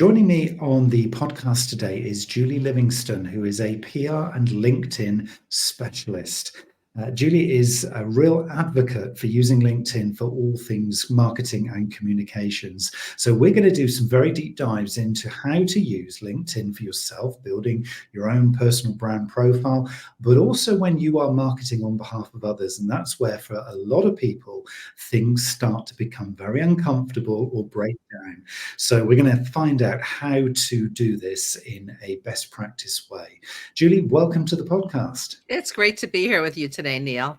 Joining me on the podcast today is Julie Livingston, who is a PR and LinkedIn specialist. Julie is a real advocate for using LinkedIn for all things marketing and communications. So we're going to do some very deep dives into how to use LinkedIn for yourself, building your own personal brand profile, but also when you are marketing on behalf of others. And that's where, for a lot of people, things start to become very uncomfortable or break down. So we're going to find out how to do this in a best practice way. Julie, welcome to the podcast. It's great to be here with you today, Neil.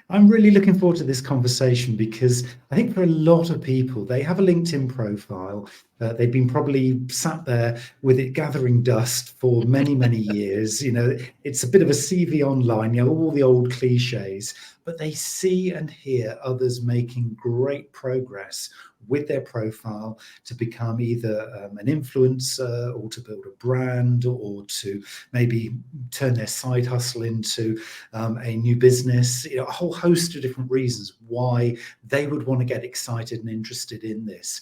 I'm really looking forward to this conversation because I think for a lot of people, they have a LinkedIn profile. They've been probably sat there with it gathering dust for many, many years. You know, it's a bit of a CV online, you know, all the old cliches, but they see and hear others making great progress with their profile to become either an influencer or to build a brand or to maybe turn their side hustle into a new business, you know, a whole host of different reasons why they would want to get excited and interested in this.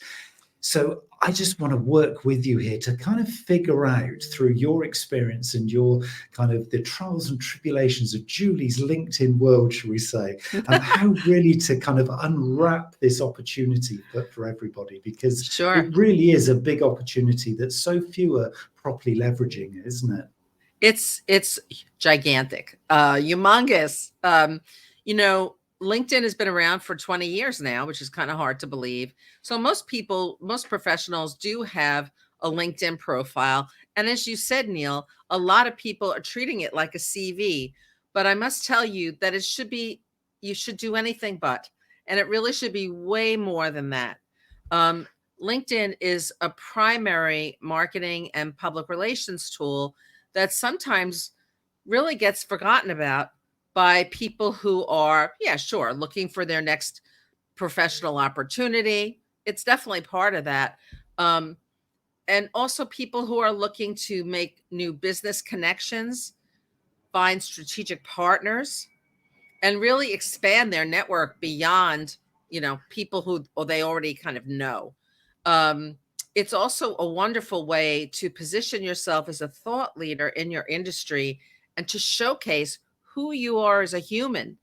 So I just want to work with you here to kind of figure out through your experience and your kind of the trials and tribulations of Julie's LinkedIn world, shall we say, how really to kind of unwrap this opportunity for everybody, because Sure. it really is a big opportunity that so few are properly leveraging, isn't it? It's gigantic, humongous. LinkedIn has been around for 20 years now, which is kind of hard to believe. So most professionals do have a LinkedIn profile. And as you said, Neil, a lot of people are treating it like a CV. But I must tell you that you should do anything but, and it really should be way more than that. LinkedIn is a primary marketing and public relations tool that sometimes really gets forgotten about by people who are, looking for their next professional opportunity. It's definitely part of that. And also people who are looking to make new business connections, find strategic partners, and really expand their network beyond, people who they already kind of know. It's also a wonderful way to position yourself as a thought leader in your industry and to showcase who you are as a human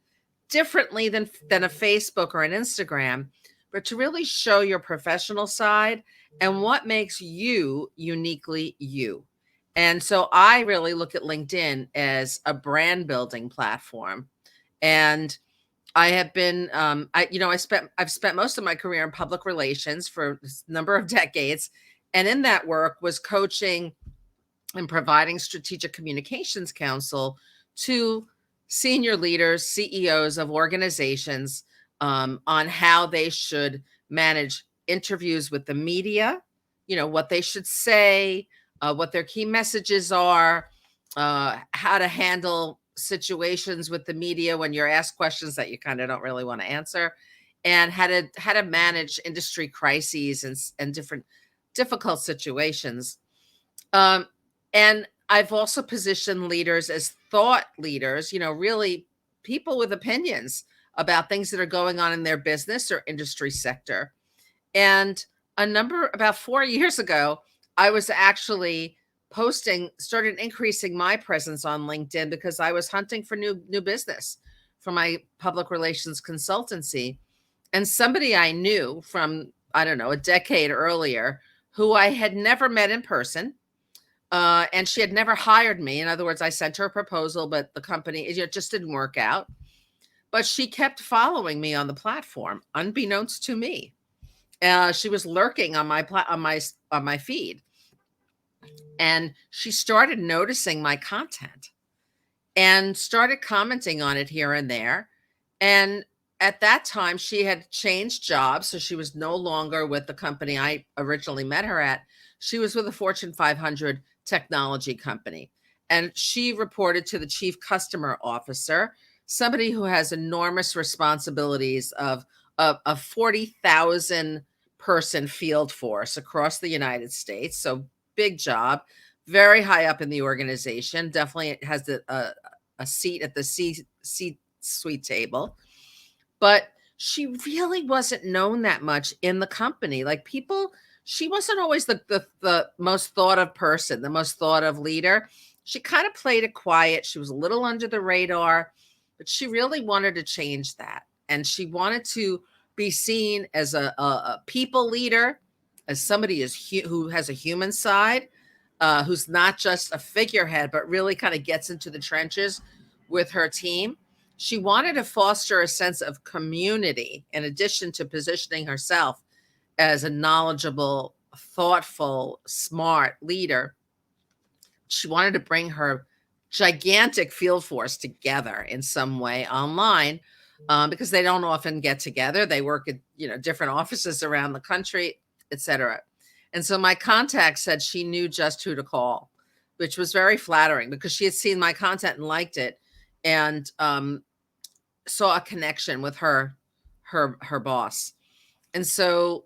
differently than a Facebook or an Instagram, but to really show your professional side and what makes you uniquely you. And so I really look at LinkedIn as a brand building platform. And I have been, I've spent most of my career in public relations for a number of decades. And in that work was coaching and providing strategic communications counsel to senior leaders, CEOs of organizations, on how they should manage interviews with the media, what they should say, what their key messages are, how to handle situations with the media when you're asked questions that you kind of don't really want to answer, and how to manage industry crises and different difficult situations. And I've also positioned leaders as thought leaders, really people with opinions about things that are going on in their business or industry sector. And about 4 years ago, I was actually started increasing my presence on LinkedIn because I was hunting for new business for my public relations consultancy. And somebody I knew from, I don't know, a decade earlier, who I had never met in person, and she had never hired me. In other words, I sent her a proposal, but the company, it just didn't work out. But she kept following me on the platform, unbeknownst to me. She was lurking on my feed, and she started noticing my content and started commenting on it here and there. And at that time, she had changed jobs, so she was no longer with the company I originally met her at. She was with a Fortune 500 technology company, and she reported to the chief customer officer, somebody who has enormous responsibilities of a 40,000 person field force across the United States. So big job, very high up in the organization. Definitely has a seat at the C-suite table, but she really wasn't known that much in the company. Like, people she wasn't always the most thought of person, the most thought of leader. She kind of played it quiet. She was a little under the radar, but she really wanted to change that. And she wanted to be seen as a people leader, as somebody who has a human side, who's not just a figurehead, but really kind of gets into the trenches with her team. She wanted to foster a sense of community in addition to positioning herself as a knowledgeable, thoughtful, smart leader. She wanted to bring her gigantic field force together in some way online, because they don't often get together. They work at different offices around the country, etc. And so my contact said she knew just who to call, which was very flattering because she had seen my content and liked it, and saw a connection with her boss. And so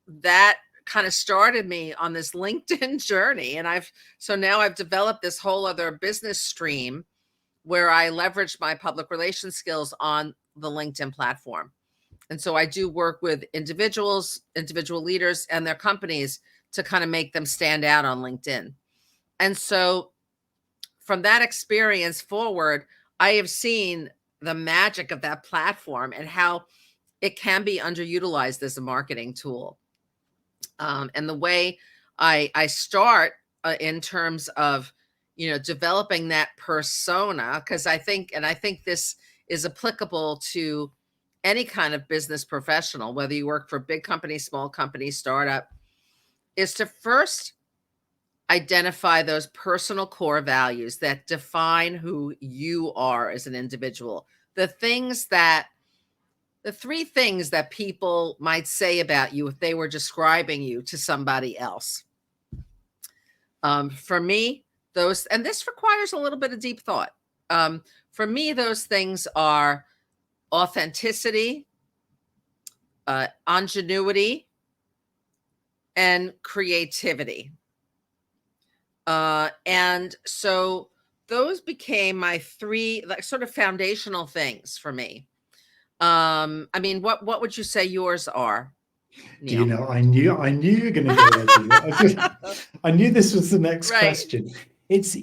that kind of started me on this LinkedIn journey. And now I've developed this whole other business stream where I leverage my public relations skills on the LinkedIn platform. And so I do work with individual leaders and their companies to kind of make them stand out on LinkedIn. And so from that experience forward, I have seen the magic of that platform and how it can be underutilized as a marketing tool. And the way I start in terms of, developing that persona, because I think this is applicable to any kind of business professional, whether you work for a big company, small company, startup, is to first identify those personal core values that define who you are as an individual. The three things that people might say about you if they were describing you to somebody else. For me, and this requires a little bit of deep thought. For me, those things are authenticity, ingenuity, and creativity. And so those became my three sort of foundational things for me. I mean, what would you say yours are, Do you Neil? know, I knew you were going to go there, Julie. I knew this was the next Right. question. It's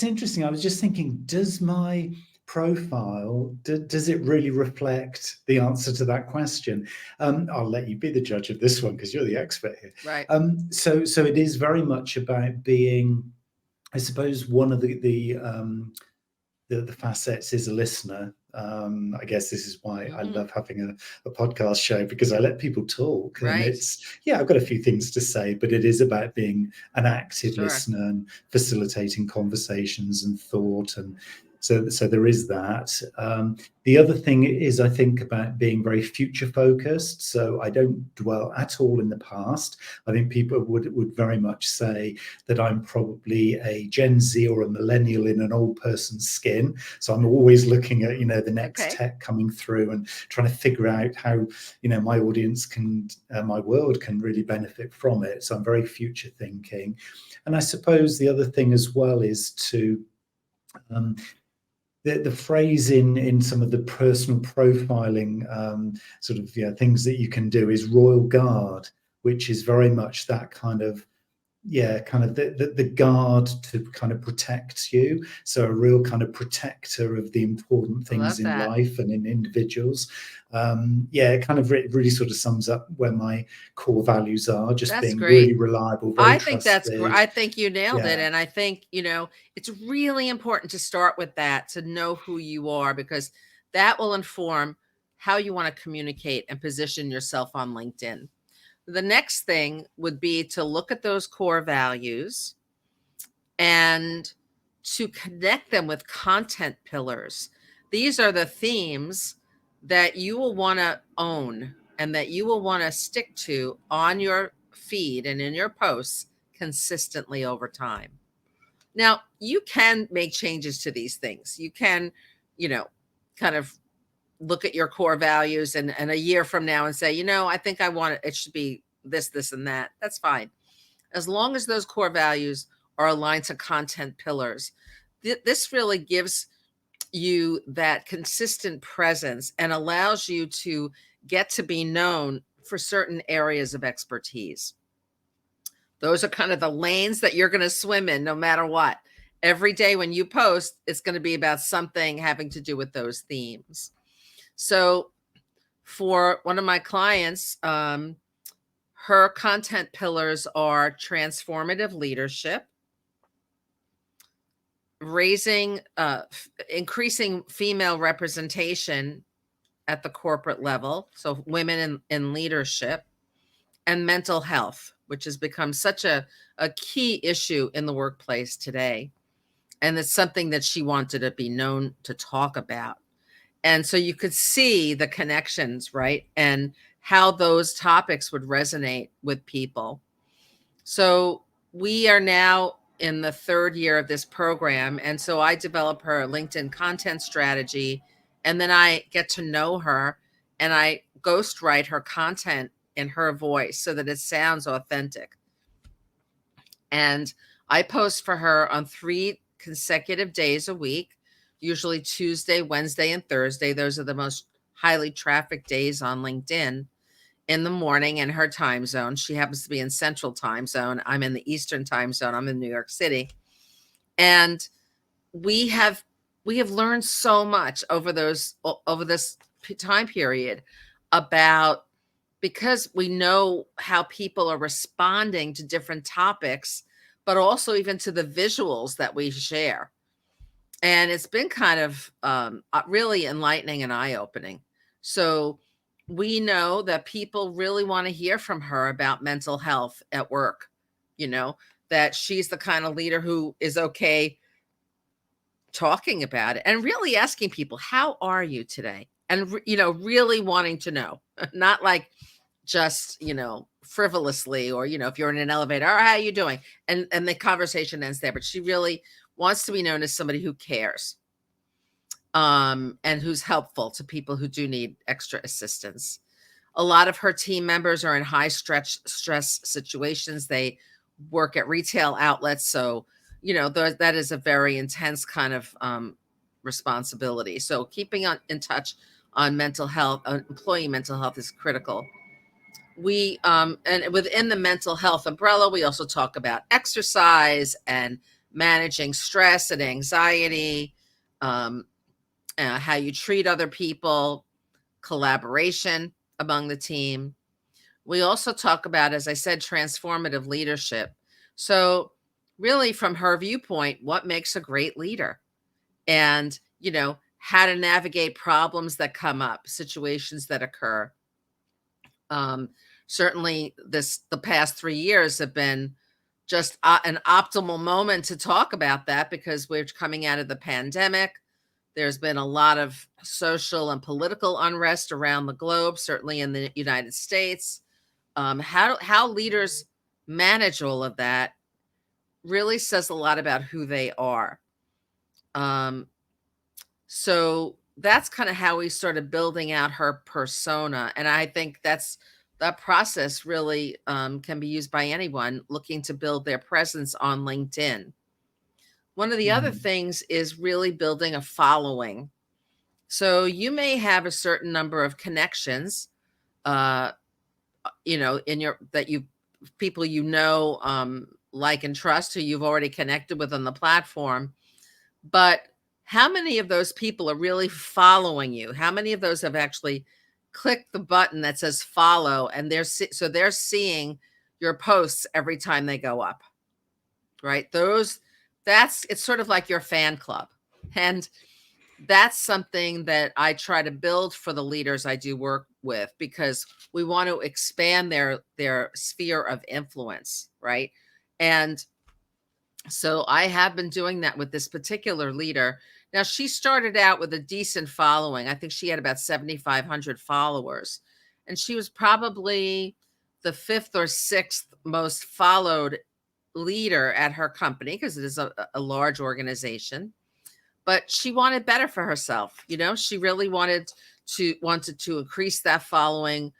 interesting. I was just thinking, does my profile, does it really reflect the answer to that question? I'll let you be the judge of this one because you're the expert here. Right. So it is very much about being, I suppose, one of the facets is a listener. I guess this is why I love having a podcast show, because I let people talk. And Right. I've got a few things to say, but it is about being an active Sure. listener and facilitating conversations and thought. And so there is that. The other thing is, I think, about being very future focused. So I don't dwell at all in the past. I think people would very much say that I'm probably a Gen Z or a millennial in an old person's skin. So I'm always looking at, the next tech coming through and trying to figure out how, my audience my world can really benefit from it. So I'm very future thinking. And I suppose the other thing as well is to, the phrase in some of the personal profiling things that you can do is Royal Guard, which is very much that kind of the guard to kind of protect you. So a real kind of protector of the important things in life and in individuals. It kind of really sort of sums up where my core values are, just being really reliable, very trusted. I think you nailed it. And I think, it's really important to start with that, to know who you are, because that will inform how you want to communicate and position yourself on LinkedIn. The next thing would be to look at those core values and to connect them with content pillars. These are the themes that you will want to own and that you will want to stick to on your feed and in your posts consistently over time. Now, you can make changes to these things. You can, kind of look at your core values and a year from now and say, I think it should be this, this, and that. That's fine. As long as those core values are aligned to content pillars, this really gives you that consistent presence and allows you to get to be known for certain areas of expertise. Those are kind of the lanes that you're going to swim in no matter what. Every day when you post, it's going to be about something having to do with those themes. So for one of my clients, her content pillars are transformative leadership, increasing female representation at the corporate level, so women in leadership, and mental health, which has become such a key issue in the workplace today. And it's something that she wanted to be known to talk about. And so you could see the connections, right? And how those topics would resonate with people. So we are now in the third year of this program. And so I develop her LinkedIn content strategy, and then I get to know her and I ghostwrite her content in her voice so that it sounds authentic. And I post for her on 3 consecutive days a week, usually Tuesday, Wednesday, and Thursday. Those are the most highly trafficked days on LinkedIn, in the morning in her time zone. She happens to be in Central Time Zone. I'm in the Eastern Time Zone. I'm in New York City. And we have learned so much over this time period about, because we know how people are responding to different topics, but also even to the visuals that we share. And it's been kind of really enlightening and eye-opening. So we know that people really want to hear from her about mental health at work, that she's the kind of leader who is okay talking about it and really asking people, how are you today? And, really wanting to know, not like just, frivolously, or, if you're in an elevator, or how are you doing? And the conversation ends there, but she really wants to be known as somebody who cares, and who's helpful to people who do need extra assistance. A lot of her team members are in high stress situations. They work at retail outlets. So, that is a very intense kind of responsibility. So keeping in touch on mental health, employee mental health, is critical. We and within the mental health umbrella, we also talk about exercise and managing stress and anxiety, how you treat other people, collaboration among the team. We also talk about, as I said, transformative leadership. So really, from her viewpoint, what makes a great leader, and, how to navigate problems that come up, situations that occur. Certainly the past 3 years have been just an optimal moment to talk about that, because we're coming out of the pandemic. There's been a lot of social and political unrest around the globe, certainly in the United States. How leaders manage all of that really says a lot about who they are. So that's kind of how we started building out her persona. And I think that process really can be used by anyone looking to build their presence on LinkedIn. One of the other things is really building a following. So you may have a certain number of connections, in your people like and trust, who you've already connected with on the platform. But how many of those people are really following you? How many of those have actually clicked the button that says follow, and they're seeing your posts every time they go up, right? It's sort of like your fan club. And that's something that I try to build for the leaders I do work with, because we want to expand their sphere of influence, right? And so I have been doing that with this particular leader. Now, she started out with a decent following. I think she had about 7,500 followers, and she was probably the 5th or 6th most followed leader at her company, because it is a large organization. But she wanted better for herself. She really wanted to increase that following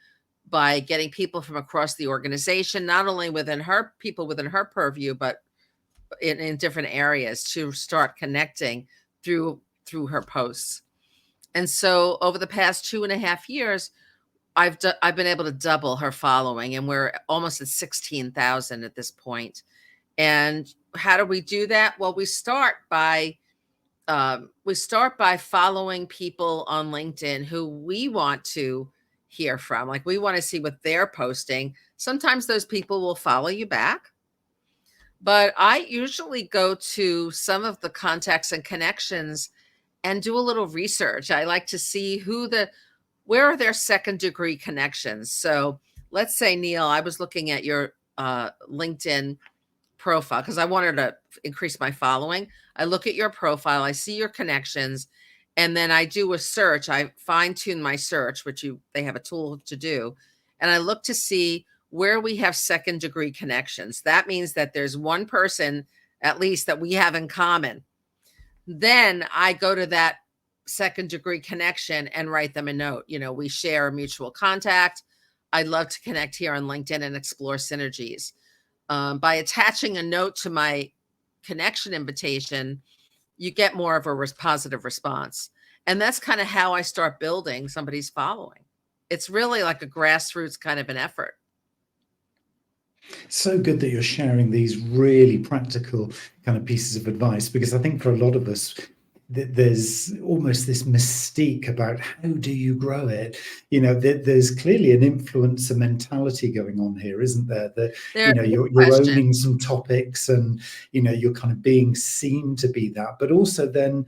by getting people from across the organization, not only within her purview, but in different areas, to start connecting through her posts. And so over the past 2.5 years, I've been able to double her following, and we're almost at 16,000 at this point. And how do we do that? Well, we start by following people on LinkedIn who we want to hear from. Like, we want to see what they're posting. Sometimes those people will follow you back, but I usually go to some of the contacts and connections and do a little research. I like to see where are their second degree connections. So let's say, Neil, I was looking at your LinkedIn profile because I wanted to increase my following. I look at your profile, I see your connections, and then I do a search. I fine tune my search, which they have a tool to do, and I look to see where we have second degree connections. That means that there's one person at least that we have in common. Then I go to that second degree connection and write them a note. We share a mutual contact. I'd love to connect here on LinkedIn and explore synergies. By attaching a note to my connection invitation, you get more of a positive response. And that's kind of how I start building somebody's following. It's really like a grassroots kind of an effort. So good that you're sharing these really practical kind of pieces of advice, because I think for a lot of us, there's almost this mystique about how do you grow it. There's clearly an influencer mentality going on here, isn't there? That you're owning some topics, and you're kind of being seen to be that, but also then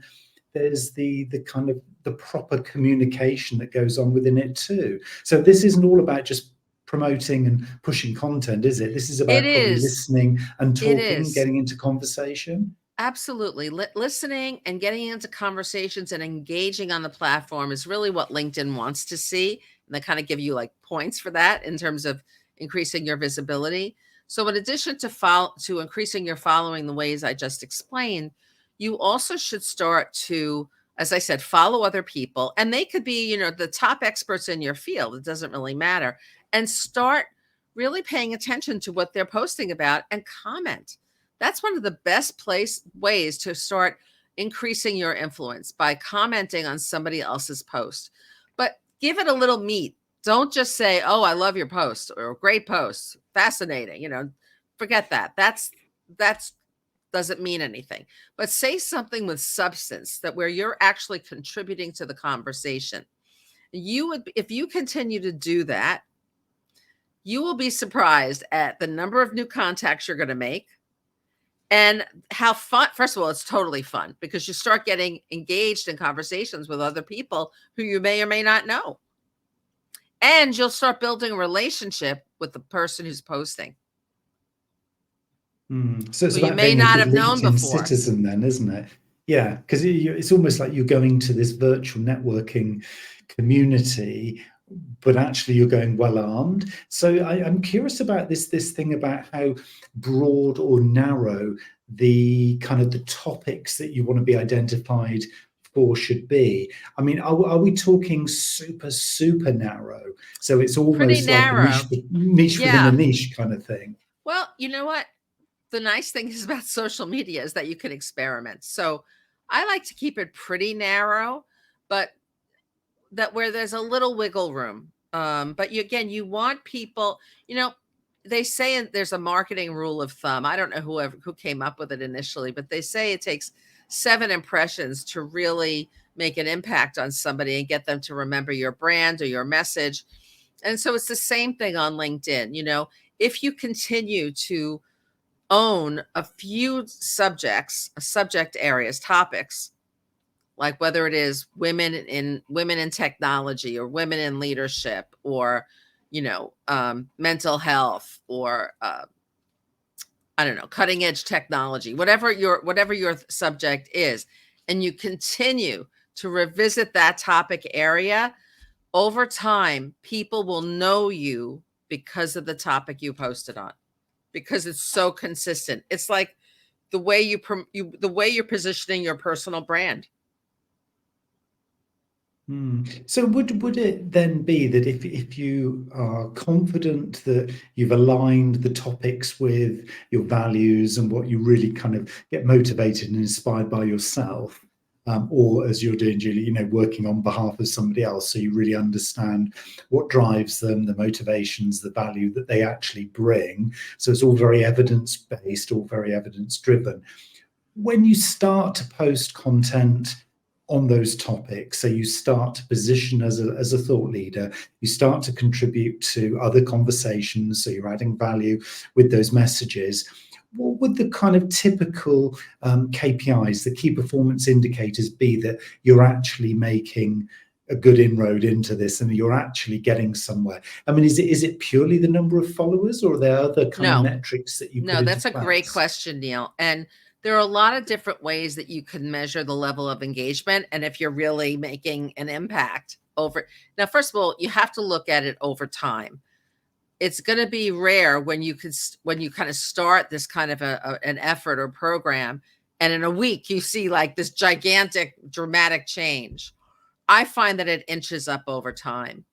there's the kind of the proper communication that goes on within it too. So this isn't all about just promoting and pushing content, is it? This is about probably listening and talking, getting into conversation. Absolutely. Listening and getting into conversations and engaging on the platform is really what LinkedIn wants to see. And they kind of give you like points for that in terms of increasing your visibility. So in addition to increasing your following the ways I just explained, you also should start to, as I said, follow other people. And they could be, the top experts in your field. It doesn't really matter. And start really paying attention to what they're posting about and comment. That's one of the best ways to start increasing your influence, by commenting on somebody else's post. But give it a little meat. Don't just say, "Oh, I love your post," or "Great post, fascinating." Forget that. That's doesn't mean anything. But say something with substance, that where you're actually contributing to the conversation. If you continue to do that, you will be surprised at the number of new contacts you're going to make. And how fun, first of all, it's totally fun because you start getting engaged in conversations with other people who you may or may not know. And you'll start building a relationship with the person who's posting. So it's about being a good LinkedIn citizen then, isn't it? Yeah, because it's almost like you're going to this virtual networking community, but actually you're going well armed. So I'm curious about this thing about how broad or narrow the kind of the topics that you want to be identified for should be. I mean, are we talking super narrow? So it's almost like a niche within a niche kind of thing. Well, you know what? The nice thing is about social media is that you can experiment. So I like to keep it pretty narrow, but that where there's a little wiggle room. But you want people, they say there's a marketing rule of thumb. I don't know who came up with it initially, but they say it takes 7 impressions to really make an impact on somebody and get them to remember your brand or your message. And so it's the same thing on LinkedIn. If you continue to own a few subject areas, topics, like whether it is women in technology or women in leadership or, mental health or, I don't know, cutting edge technology, whatever your subject is, and you continue to revisit that topic area, over time, people will know you because of the topic you posted on, because it's so consistent. It's like the way you're positioning your personal brand. So would it then be that if you are confident that you've aligned the topics with your values and what you really kind of get motivated and inspired by yourself, or as you're doing, Julie, working on behalf of somebody else, so you really understand what drives them, the motivations, the value that they actually bring. So it's all very evidence-based, all very evidence-driven. When you start to post content on those topics, so you start to position as a thought leader, you start to contribute to other conversations, so you're adding value with those messages, what would the kind of typical KPIs, the key performance indicators, be that you're actually making a good inroad into this and you're actually getting somewhere? I mean, is it purely the number of followers, or are there other kind of metrics that you put into that's a place? great question, Neil. And there are a lot of different ways that you can measure the level of engagement and if you're really making an impact over. Now, first of all, you have to look at it over time. It's going to be rare when you kind of start this kind of an effort or program, and in a week you see like this gigantic dramatic change. I find that it inches up over time.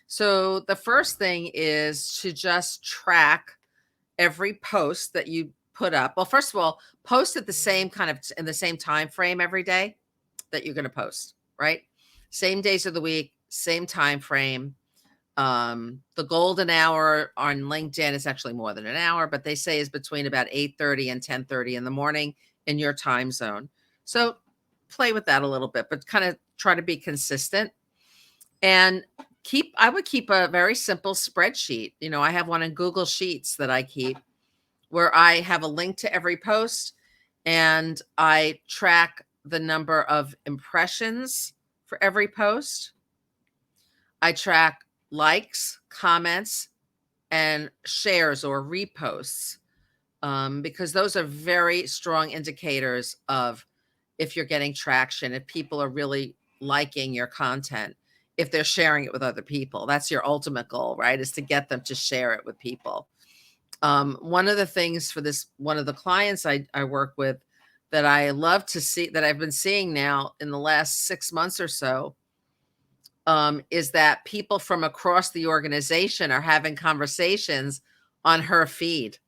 So the first thing is to just track every post that you put up. Well, first of all, post at the same kind of in the same time frame every day that you're going to post, right? Same days of the week, same time frame. The golden hour on LinkedIn is actually more than an hour, but they say is between about 8:30 and 10:30 in the morning in your time zone. So play with that a little bit, but kind of try to be consistent. And I would keep a very simple spreadsheet. I have one in Google Sheets that I keep where I have a link to every post and I track the number of impressions for every post. I track likes, comments, and shares or reposts, because those are very strong indicators of if you're getting traction, if people are really liking your content, if they're sharing it with other people. That's your ultimate goal, right? Is to get them to share it with people. One of the things for one of the clients I work with that I love to see, that I've been seeing now in the last 6 months or so, is that people from across the organization are having conversations on her feed.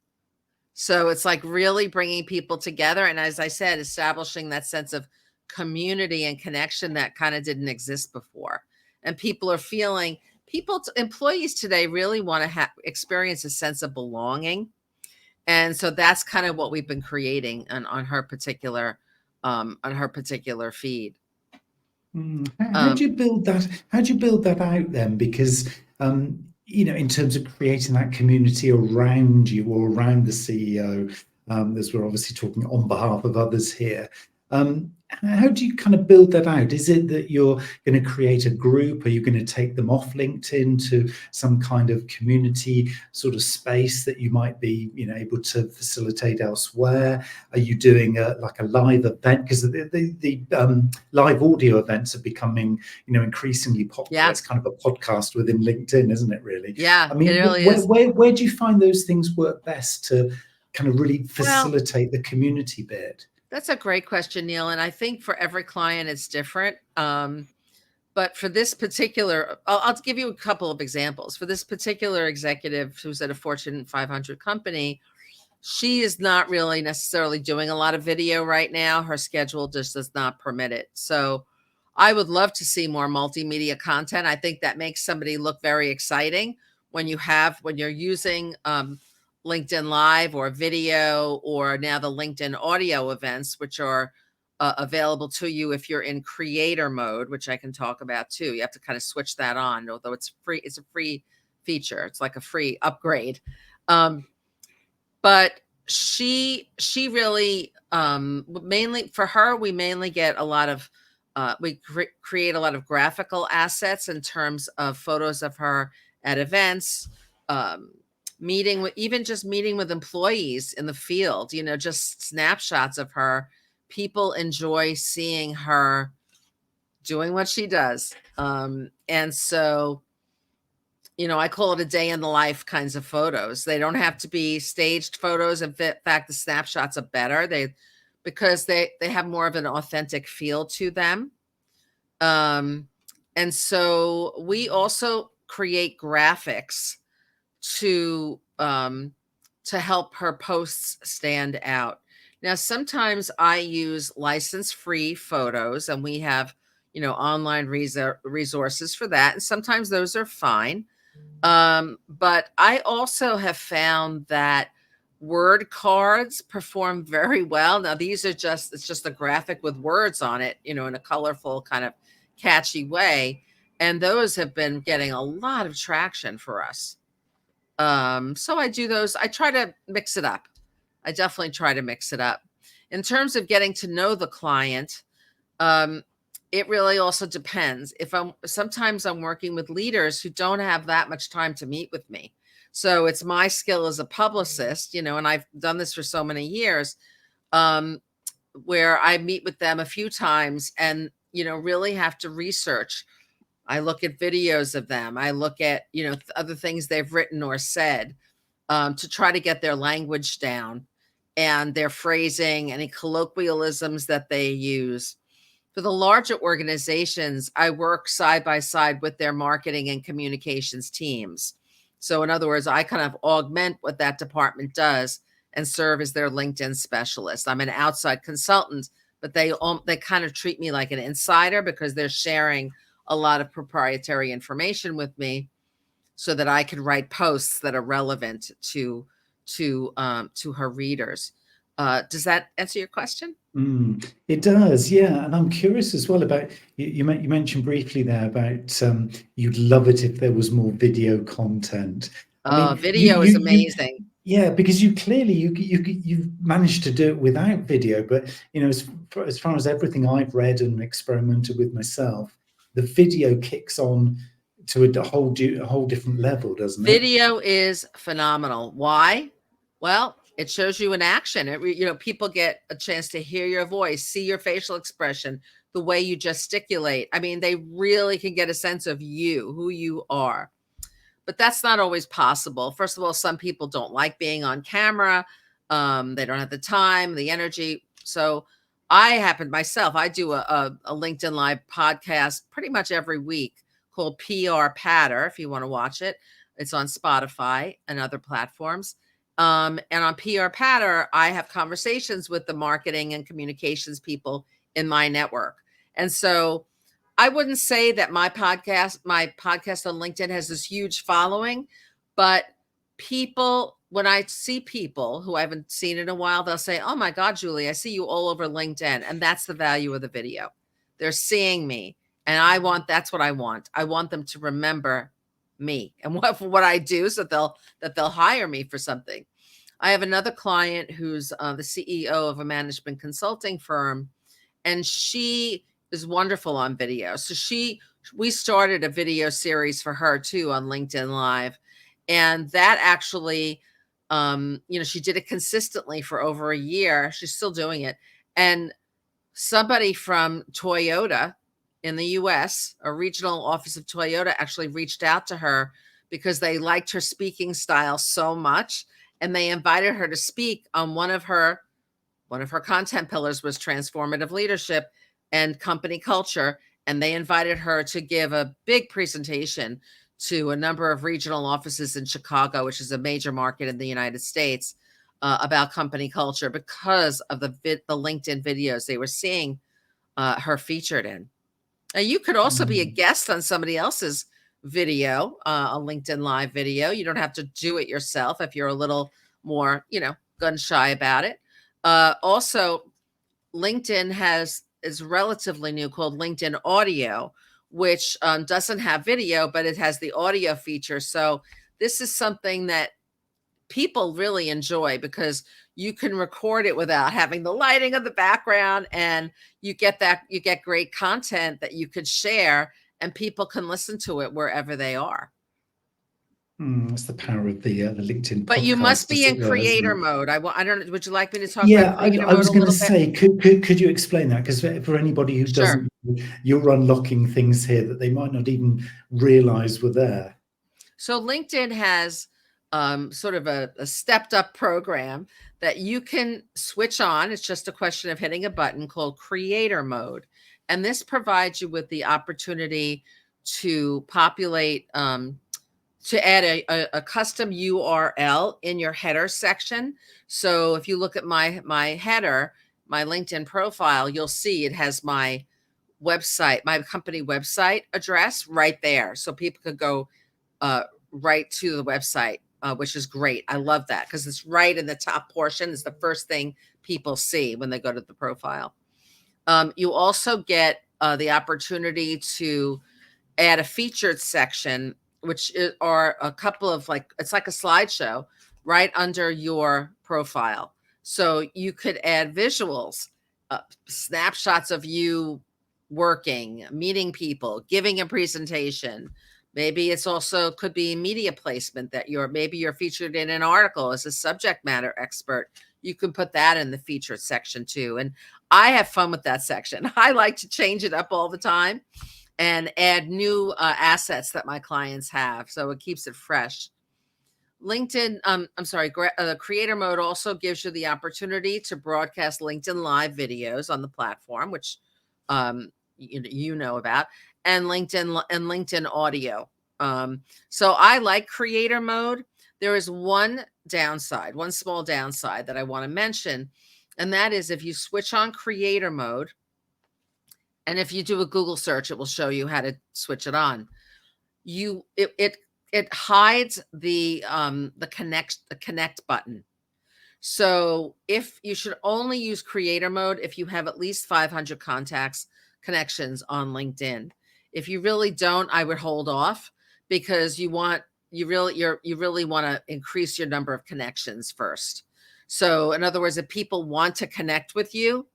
So it's like really bringing people together. And as I said, establishing that sense of community and connection that kind of didn't exist before. And employees today really want to experience a sense of belonging. And so that's kind of what we've been creating on her particular feed. How do you build that? How do you build that out then? Because in terms of creating that community around you or around the CEO, as we're obviously talking on behalf of others here, how do you kind of build that out? Is it that you're going to create a group? Are you going to take them off LinkedIn to some kind of community sort of space that you might be, able to facilitate elsewhere? Are you doing like a live event? Because the live audio events are becoming, increasingly popular. Yeah. It's kind of a podcast within LinkedIn, isn't it? Really? Yeah. I mean, it really is. Where do you find those things work best to kind of really facilitate the community bit? That's a great question, Neil. And I think for every client, it's different. But for this particular, I'll give you a couple of examples. For this particular executive who's at a Fortune 500 company, she is not really necessarily doing a lot of video right now. Her schedule just does not permit it. So I would love to see more multimedia content. I think that makes somebody look very exciting when you're using LinkedIn Live or video, or now the LinkedIn audio events, which are available to you if you're in creator mode, which I can talk about too. You have to kind of switch that on, although it's free. It's a free feature. It's like a free upgrade. But she really, mainly for her, we mainly get a lot of, we create a lot of graphical assets in terms of photos of her at events, meeting with employees in the field, just snapshots of her. People enjoy seeing her doing what she does. And so, I call it a day in the life kinds of photos. They don't have to be staged photos. In fact, the snapshots are better. Because they have more of an authentic feel to them. And so we also create graphics to help her posts stand out. Now, sometimes I use license-free photos, and we have, online resources for that, and sometimes those are fine. But I also have found that word cards perform very well. Now, it's just a graphic with words on it, in a colorful kind of catchy way. And those have been getting a lot of traction for us. So I do those. I try to mix it up. I definitely try to mix it up. In terms of getting to know the client, um, it really also depends. Sometimes I'm working with leaders who don't have that much time to meet with me. So it's my skill as a publicist, and I've done this for so many years, um, where I meet with them a few times and, really have to research. I look at videos of them. I look at, other things they've written or said, to try to get their language down and their phrasing, any colloquialisms that they use. For the larger organizations, I work side by side with their marketing and communications teams. So in other words, I kind of augment what that department does and serve as their LinkedIn specialist. I'm an outside consultant, but they kind of treat me like an insider because they're sharing a lot of proprietary information with me so that I can write posts that are relevant to her readers. Does that answer your question? It does, yeah. And I'm curious as well about you mentioned briefly there about you'd love it if there was more video content. I mean, Video is amazing. yeah, because you've managed to do it without video, but as far as everything I've read and experimented with myself, the video kicks on to a whole different level, doesn't it? Video is phenomenal. Why? Well, it shows you in action. People get a chance to hear your voice, see your facial expression, the way you gesticulate. I mean, they really can get a sense of you, who you are. But that's not always possible. First of all, some people don't like being on camera. They don't have the time, the energy. So I do a LinkedIn Live podcast pretty much every week called PR Patter, if you want to watch it. It's on Spotify and other platforms. And on PR Patter, I have conversations with the marketing and communications people in my network. And so I wouldn't say that my podcast on LinkedIn has this huge following, but when I see people who I haven't seen in a while, they'll say, "Oh my God, Julie, I see you all over LinkedIn." And that's the value of the video. They're seeing me, and that's what I want. I want them to remember me and what I do so that they'll hire me for something. I have another client who's the CEO of a management consulting firm, and she is wonderful on video. So we started a video series for her too on LinkedIn Live. And that actually, she did it consistently for over a year. She's still doing it. And somebody from Toyota in the US, a regional office of Toyota, actually reached out to her because they liked her speaking style so much. And they invited her to speak on one of her content pillars was transformative leadership and company culture. And they invited her to give a big presentation to a number of regional offices in Chicago, which is a major market in the United States, about company culture because of the LinkedIn videos they were seeing her featured in. Now, you could also be a guest on somebody else's video, a LinkedIn Live video. You don't have to do it yourself if you're a little more, gun shy about it. Also, LinkedIn is relatively new called LinkedIn Audio, which doesn't have video, but it has the audio feature. So this is something that people really enjoy because you can record it without having the lighting of the background, and you get great content that you could share, and people can listen to it wherever they are. That's the power of the LinkedIn. But you must be in creator mode. I don't know. Would you like me to talk about creator mode? I was going to say, could you explain that? Because for anybody who doesn't, you're unlocking things here that they might not even realize were there. So LinkedIn has sort of a stepped up program that you can switch on. It's just a question of hitting a button called creator mode. And this provides you with the opportunity to populate to add a custom URL in your header section. So if you look at my header, my LinkedIn profile, you'll see it has my website, my company website address right there. So people could go right to the website, which is great. I love that because it's right in the top portion. Is the first thing people see when they go to the profile. You also get the opportunity to add a featured section, which are a couple of it's like a slideshow right under your profile. So you could add visuals, snapshots of you working, meeting people, giving a presentation. Maybe it's also could be media placement that maybe you're featured in an article as a subject matter expert. You can put that in the featured section too. And I have fun with that section. I like to change it up all the time and add new assets that my clients have. So it keeps it fresh. LinkedIn, creator mode also gives you the opportunity to broadcast LinkedIn live videos on the platform, which you know about, and LinkedIn audio. So I like creator mode. There is one small downside that I want to mention, and that is if you switch on creator mode, and if you do a Google search, it will show you how to switch it on. It hides the connect button. So if you should only use creator mode if you have at least 500 connections on LinkedIn. If you really don't, I would hold off because you really want to increase your number of connections first. So in other words, if people want to connect with you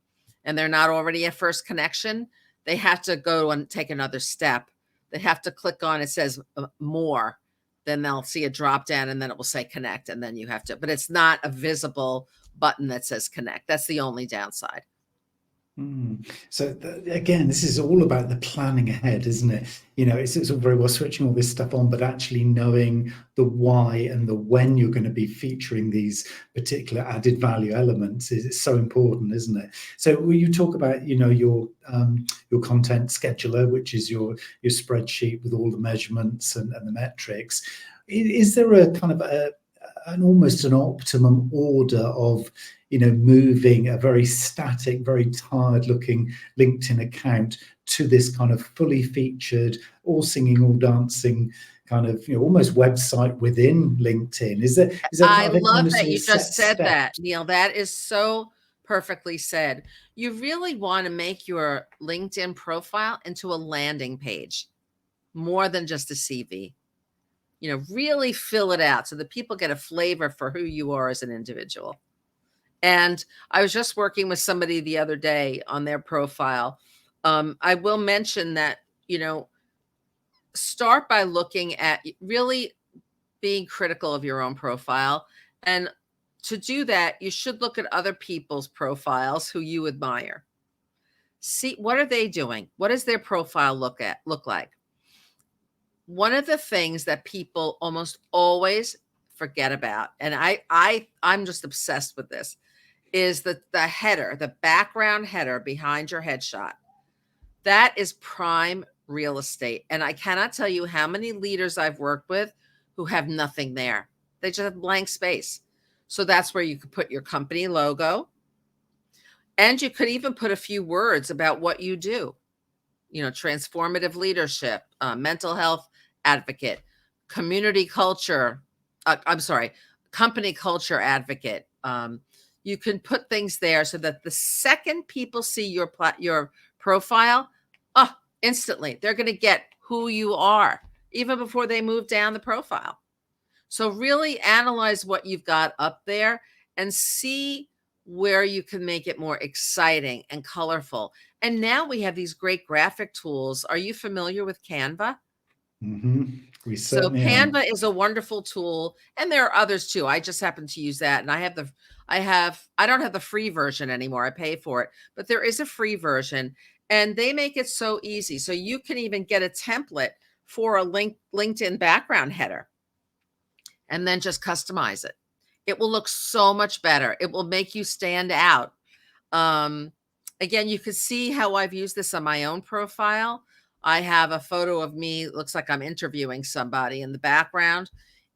and they're not already a first connection, they have to go and take another step. They have to click on, it says more, then they'll see a drop down and then it will say connect. And then you have to, but it's not a visible button that says connect. That's the only downside. So again, this is all about the planning ahead, isn't it? It's all very well switching all this stuff on, but actually knowing the why and the when you're going to be featuring these particular added value elements is so important, isn't it? So when you talk about, your content scheduler, which is your spreadsheet with all the measurements and the metrics, is there a kind of almost an optimum order of moving a very static, very tired looking LinkedIn account to this kind of fully featured, all singing, all dancing kind of, almost website within LinkedIn? Is there I love that you just said that, Neil. That is so perfectly said. You really want to make your LinkedIn profile into a landing page more than just a CV. Really fill it out so that people get a flavor for who you are as an individual. And I was just working with somebody the other day on their profile. I will mention that, start by looking at really being critical of your own profile. And to do that, you should look at other people's profiles who you admire. See, what are they doing? What does their profile look like? One of the things that people almost always forget about, and I'm just obsessed with this, is the header, the background header behind your headshot. That is prime real estate. And I cannot tell you how many leaders I've worked with who have nothing there. They just have blank space. So that's where you could put your company logo. And you could even put a few words about what you do. Transformative leadership, mental health advocate, company culture advocate. You can put things there so that the second people see your profile, instantly they're going to get who you are even before they move down the profile. So really analyze what you've got up there and see where you can make it more exciting and colorful. And now we have these great graphic tools. Are you familiar with Canva? We So certainly Canva is a wonderful tool, and there are others too. I just happen to use that, and I don't have the free version anymore. I pay for it, but there is a free version, and they make it so easy. So you can even get a template for a LinkedIn background header, and then just customize it. It will look so much better. It will make you stand out. Again, you can see how I've used this on my own profile. I have a photo of me, looks like I'm interviewing somebody in the background,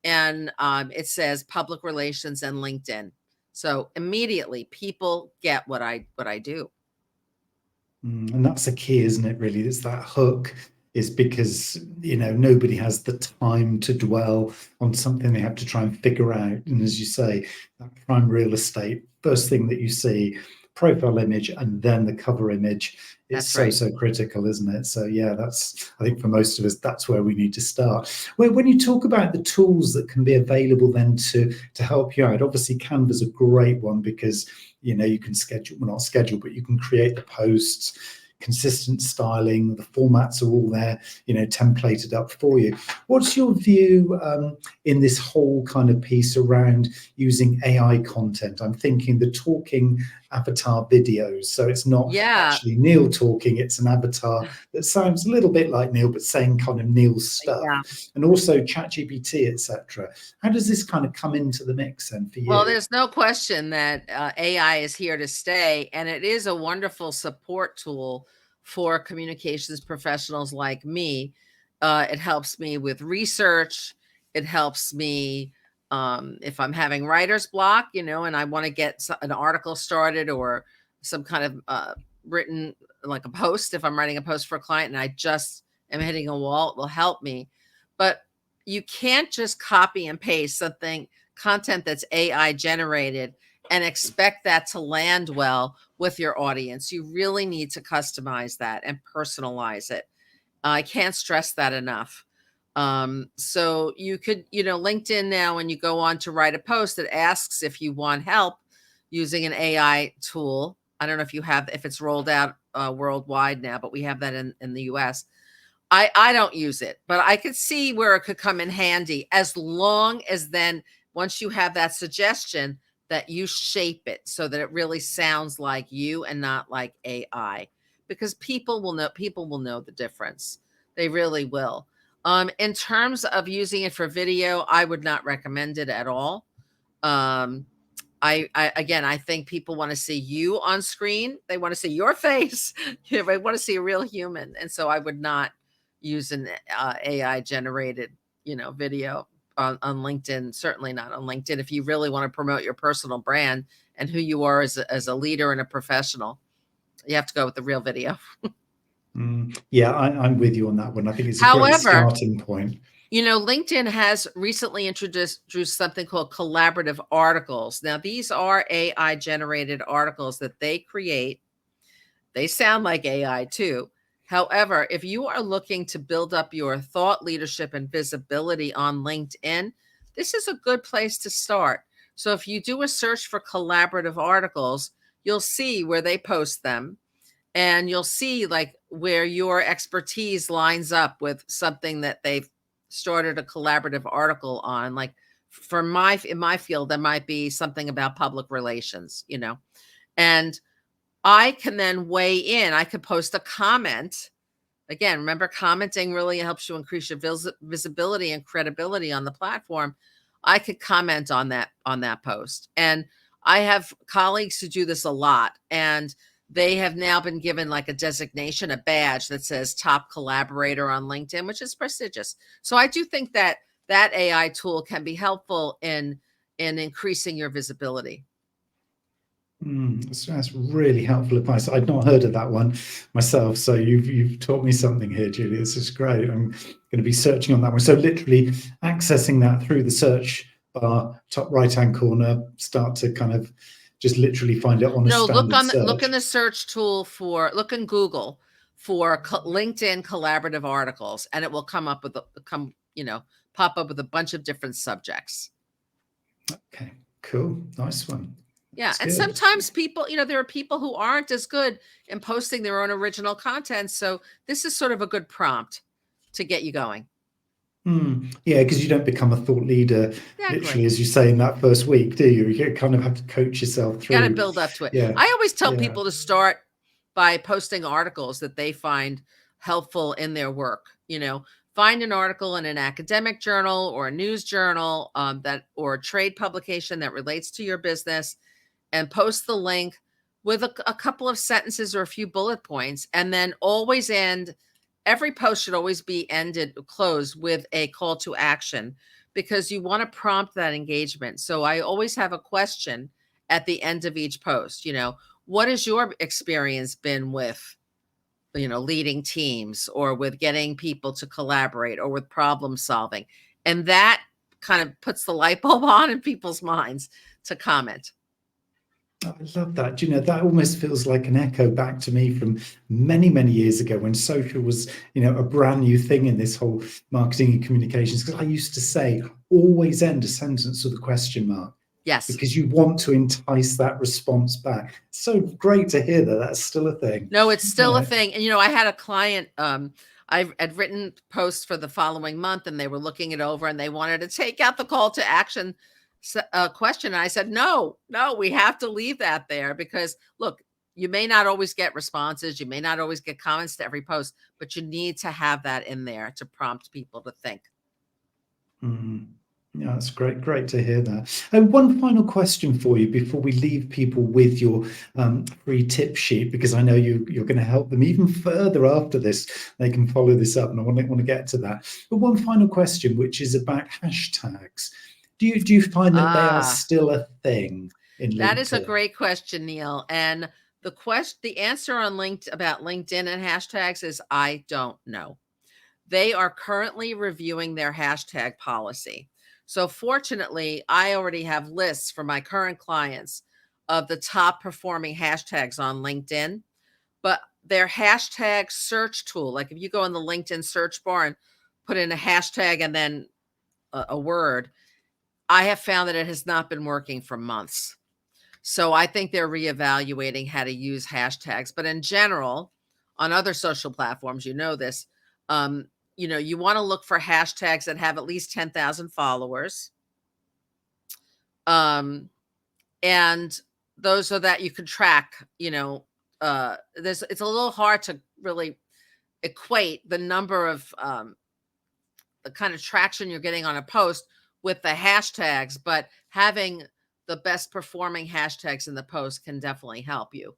and it says public relations and LinkedIn. So immediately people get what I do. And that's the key, isn't it, really? It's that hook, is because, nobody has the time to dwell on something they have to try and figure out. And as you say, that prime real estate, first thing that you see, profile image and then the cover image, is That's so, right. so critical, isn't it? So yeah, I think for most of us, that's where we need to start. When you talk about the tools that can be available then to help you out, obviously Canva's a great one because you can schedule, well, not schedule, but you can create the posts, consistent styling, the formats are all there, templated up for you. What's your view in this whole kind of piece around using AI content? I'm thinking the talking avatar videos. So it's not Yeah. actually Neil talking, it's an avatar that sounds a little bit like Neil, but saying kind of Neil's stuff. Yeah. And also ChatGPT, etc. How does this kind of come into the mix then for Well, you? there's no question that AI is here to stay, and it is a wonderful support tool for communications professionals like me. It helps me with research. It helps me if I'm having writer's block, and I want to get an article started or some kind of written, like a post. If I'm writing a post for a client and I just am hitting a wall, it will help me. But you can't just copy and paste something content that's AI generated and expect that to land well with your audience. You really need to customize that and personalize it. I can't stress that enough. So you could, LinkedIn now, when you go on to write a post, it asks if you want help using an AI tool. I don't know if it's rolled out worldwide now, but we have that in the US. I don't use it, but I could see where it could come in handy, as long as then once you have that suggestion, that you shape it so that it really sounds like you and not like AI, because people will know the difference. They really will. In terms of using it for video, I would not recommend it at all. Um, I again, I think people want to see you on screen. They want to see your face. They want to see a real human, and so I would not use an AI generated, video on LinkedIn. Certainly not on LinkedIn. If you really want to promote your personal brand and who you are as a leader and a professional, you have to go with the real video. Yeah, I'm with you on that one. I think it's a great However, starting point. LinkedIn has recently introduced something called collaborative articles. Now, these are AI generated articles that they create. They sound like AI too. However, if you are looking to build up your thought leadership and visibility on LinkedIn, this is a good place to start. So if you do a search for collaborative articles, you'll see where they post them, and you'll see like where your expertise lines up with something that they've started a collaborative article on. Like in my field, there might be something about public relations, and I can then weigh in. I could post a comment. Again, remember, commenting really helps you increase your visibility and credibility on the platform. I could comment on that post. And I have colleagues who do this a lot, and they have now been given like a designation, a badge that says top collaborator on LinkedIn, which is prestigious. So I do think that that AI tool can be helpful in increasing your visibility. That's really helpful advice. I'd not heard of that one myself, so you've taught me something here, Julie. This is great. I'm going to be searching on that one. So literally accessing that through the search bar, top right-hand corner, start to kind of just literally find it on a No, standard look in search. the search tool look in Google for LinkedIn collaborative articles, and it will come up with pop up with a bunch of different subjects. Okay, cool, nice one. Yeah, That's and good. sometimes people, there are people who aren't as good in posting their own original content, so this is sort of a good prompt to get you going. Yeah, because you don't become a thought leader, literally, Exactly. as you say, in that first week, do you? You kind of have to coach yourself You got to through. build up to it. Yeah, I always tell yeah. people to start by posting articles that they find helpful in their work. Find an article in an academic journal or a news journal or a trade publication that relates to your business, and post the link with a couple of sentences or a few bullet points, and then always end every post should always be closed with a call to action, because you want to prompt that engagement. So I always have a question at the end of each post. What has your experience been with, leading teams, or with getting people to collaborate, or with problem solving? And that kind of puts the light bulb on in people's minds to comment. I love that. That almost feels like an echo back to me from many, many years ago when social was, a brand new thing in this whole marketing and communications. Because I used to say, always end a sentence with a question mark. Yes. Because you want to entice that response back. It's so great to hear that that's still a thing. No, it's still a thing. And, I had a client, I had written posts for the following month, and they were looking it over, and they wanted to take out the call to action question. And I said, no, we have to leave that there, because look, you may not always get responses. You may not always get comments to every post, but you need to have that in there to prompt people to think. Yeah, that's great. Great to hear that. One final question for you before we leave people with your free tip sheet, because I know you're going to help them even further after this. They can follow this up, and I want to get to that. But one final question, which is about hashtags. Do you find that they are still a thing in LinkedIn? That is a great question, Neil. And the answer on about LinkedIn and hashtags is I don't know. They are currently reviewing their hashtag policy. So fortunately, I already have lists for my current clients of the top performing hashtags on LinkedIn, but their hashtag search tool, like if you go in the LinkedIn search bar and put in a hashtag and then a word, I have found that it has not been working for months. So I think they're reevaluating how to use hashtags. But in general, on other social platforms, this, you want to look for hashtags that have at least 10,000 followers. And those so that you can track, it's a little hard to really equate the number of the kind of traction you're getting on a post with the hashtags, but having the best performing hashtags in the post can definitely help you.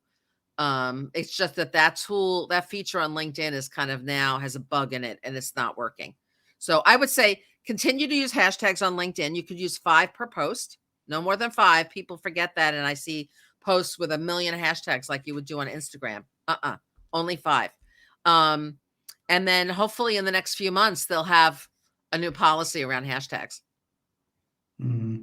It's just that feature on LinkedIn is kind of now has a bug in it, and it's not working. So I would say continue to use hashtags on LinkedIn. You could use 5 per post, no more than 5. People forget that. And I see posts with 1 million hashtags like you would do on Instagram. Only 5. And then hopefully in the next few months, they'll have a new policy around hashtags. No,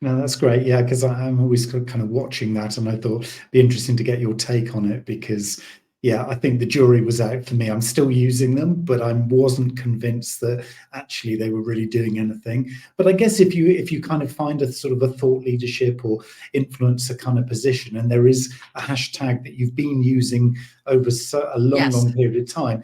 that's great. Yeah, because I'm always kind of watching that, and I thought it'd be interesting to get your take on it, because I think the jury was out for me. I'm still using them, but I wasn't convinced that actually they were really doing anything. But I guess if you kind of find a sort of a thought leadership or influencer kind of position, and there is a hashtag that you've been using over a long period of time,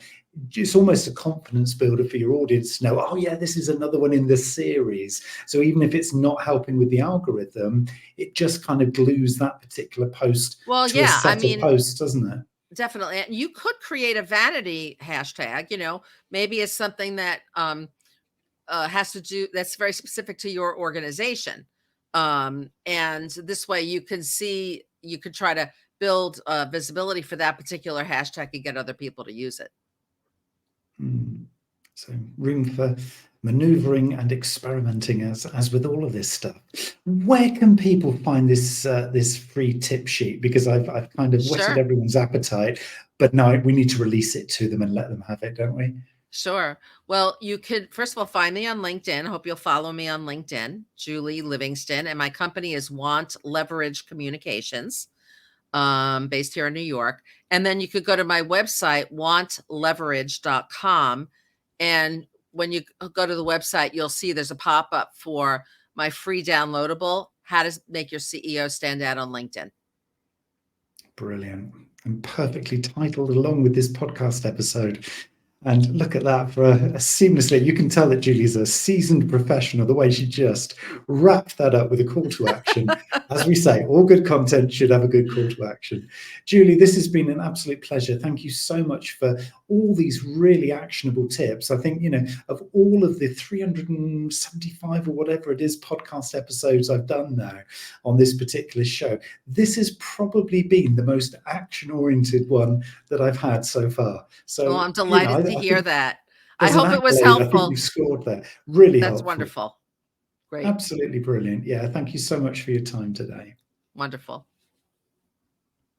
it's almost a confidence builder for your audience to know, oh yeah, this is another one in the series. So even if it's not helping with the algorithm, it just kind of glues that particular post to a set of posts, doesn't it? Definitely. And you could create a vanity hashtag, maybe it's something that has to do, that's very specific to your organization. And this way you could try to build visibility for that particular hashtag and get other people to use it. So room for maneuvering and experimenting as with all of this stuff. Where can people find this free tip sheet? Because I've kind of whetted everyone's appetite, but now we need to release it to them and let them have it, don't we? Sure. Well, you could first of all find me on LinkedIn. I hope you'll follow me on LinkedIn, Julie Livingston, and my company is Want Leverage Communications, based here in New York. And then you could go to my website, wantleverage.com. And when you go to the website, you'll see there's a pop-up for my free downloadable, How to Make Your CEO Stand Out on LinkedIn. Brilliant. And perfectly titled along with this podcast episode. And look at that for a seamlessly, you can tell that Julie's a seasoned professional, the way she just wrapped that up with a call to action. As we say, all good content should have a good call to action. Julie, this has been an absolute pleasure. Thank you so much for all these really actionable tips. I think, of all of the 375 or whatever it is podcast episodes I've done now on this particular show, this has probably been the most action-oriented one that I've had so far. So I'm delighted to I hear think that. I there's an hope it was accolade. I think helpful. you've scored there. Really That's helpful. wonderful. Great. Absolutely brilliant. Yeah, thank you so much for your time today. Wonderful.